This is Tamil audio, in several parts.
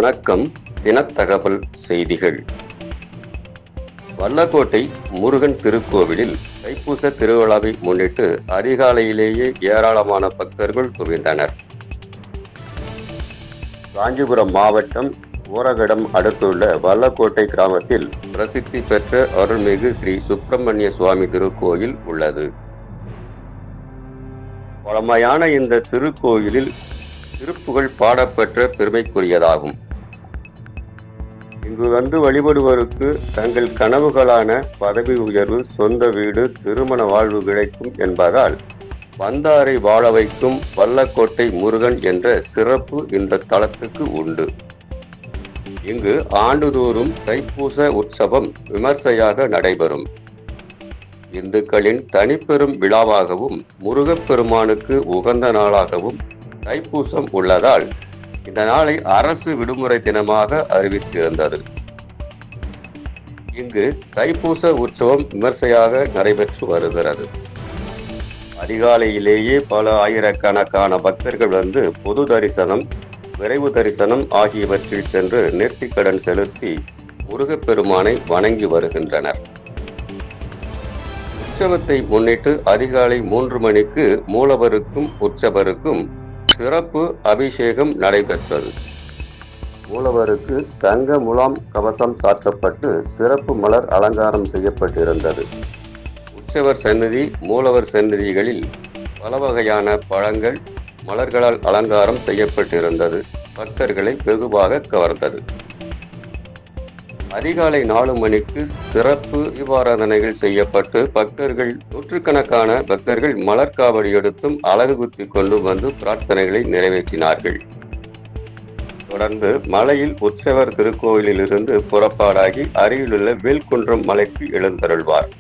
வணக்கம். தினத்தகவல் செய்திகள். வல்லக்கோட்டை முருகன் திருக்கோவிலில் தைப்பூச திருவிழாவை முன்னிட்டு அதிகாலையிலேயே ஏராளமான பக்தர்கள் குவிந்தனர். காஞ்சிபுரம் மாவட்டம் ஊரகடம் அடுத்துள்ள வல்லக்கோட்டை கிராமத்தில் பிரசித்தி பெற்ற அருள்மிகு ஸ்ரீ சுப்பிரமணிய சுவாமி திருக்கோயில் உள்ளது. பழமையான இந்த திருக்கோயிலில் திருப்புகழ் பாடப்பெற்ற பெருமைக்குரியதாகும். இங்கு வந்து வழிபடுவோருக்கு தங்கள் கனவுகளான பதவி உயர்வு, சொந்த வீடு, திருமண வாழ்வு கிடைக்கும் என்பதால் வந்தாரை வாழ வைக்கும் வல்லக்கோட்டை முருகன் என்ற சிறப்பு இந்த தலத்துக்கு உண்டு. இங்கு ஆண்டுதோறும் தைப்பூச உற்சவம் விமர்சையாக நடைபெறும். இந்துக்களின் தனிப்பெரும் விழாவாகவும் முருகப்பெருமானுக்கு உகந்த நாளாகவும் தைப்பூசம் உள்ளதால் இந்த நாளை அரசு விடுமுறை தினமாக அறிவித்திருந்தது. இங்கு தைப்பூச உற்சவம் விமர்சையாக நடைபெற்று வருகிறது. அதிகாலையிலேயே பல ஆயிரக்கணக்கான பக்தர்கள் வந்து பொது தரிசனம், விரைவு தரிசனம் ஆகியவற்றில் சென்று நேர்த்திக்கடன் செலுத்தி முருகப்பெருமானை வணங்கி வருகின்றனர். உற்சவத்தை முன்னிட்டு அதிகாலை 3 மணிக்கு மூலவருக்கும் உற்சவருக்கும் சிறப்பு அபிஷேகம் நடைபெற்றது. மூலவருக்கு தங்க முலாம் கவசம் சாத்தப்பட்டு சிறப்பு மலர் அலங்காரம் செய்யப்பட்டிருந்தது. உற்சவர் சந்நிதி, மூலவர் சந்நிதிகளில் பல வகையான பழங்கள், மலர்களால் அலங்காரம் செய்யப்பட்டிருந்தது. பக்தர்களை வெகுவாக கவர்ந்தது. அதிகாலை 4 மணிக்கு சிறப்பு தீபாராதனைகள் செய்யப்பட்டு நூற்றுக்கணக்கான பக்தர்கள் மலர்காவடி எடுத்தும் அலகு குத்தி கொண்டு வந்து பிரார்த்தனைகளை நிறைவேற்றினார்கள். தொடர்ந்து மலையில் உற்சவர் திருக்கோயிலிலிருந்து புறப்பாடாகி அருகிலுள்ள வேல்குன்றம் மலைக்கு எழுந்தருள்வார்.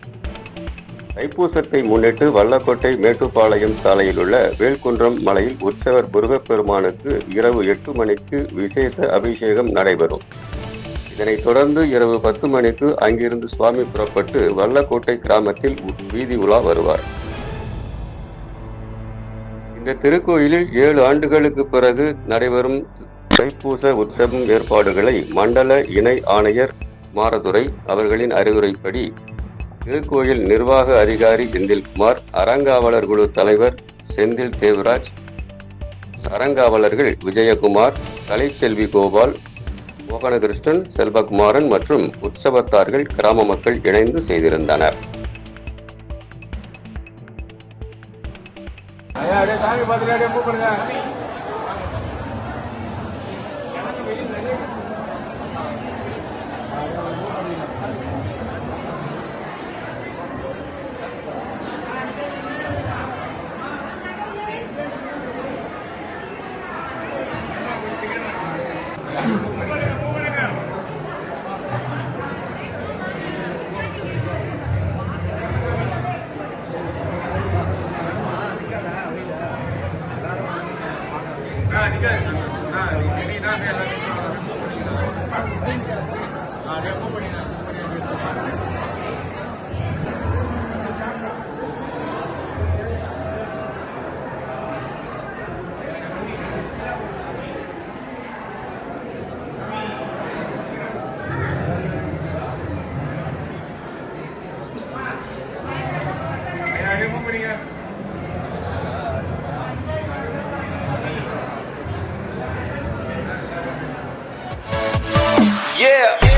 தைப்பூசத்தை முன்னிட்டு வல்லக்கோட்டை மேட்டுப்பாளையம் சாலையில் உள்ள வேல்குன்றம் மலையில் உற்சவர் முருகப்பெருமானுக்கு இரவு 8 மணிக்கு விசேஷ அபிஷேகம் நடைபெறும். இதனைத் தொடர்ந்து இரவு 10 மணிக்கு அங்கிருந்து சுவாமி புறப்பட்டு வல்லக்கோட்டை கிராமத்தில் வீதி உலா வருவார். இந்த திருக்கோயிலில் 7 ஆண்டுகளுக்கு பிறகு நடைபெறும் தைப்பூச உற்சவம் ஏற்பாடுகளை மண்டல இணை ஆணையர் மாரதுரை அவர்களின் அறிவுரைப்படி திருக்கோயில் நிர்வாக அதிகாரி செந்தில்குமார், அறங்காவலர் குழு தலைவர் செந்தில் தேவராஜ், அறங்காவலர்கள் விஜயகுமார், கலைச்செல்வி கோபால், மோகனகிருஷ்ணன், செல்வகுமாரன் மற்றும் உற்சவத்தார்கள், கிராம மக்கள் இணைந்து செய்திருந்தனர். Yeah.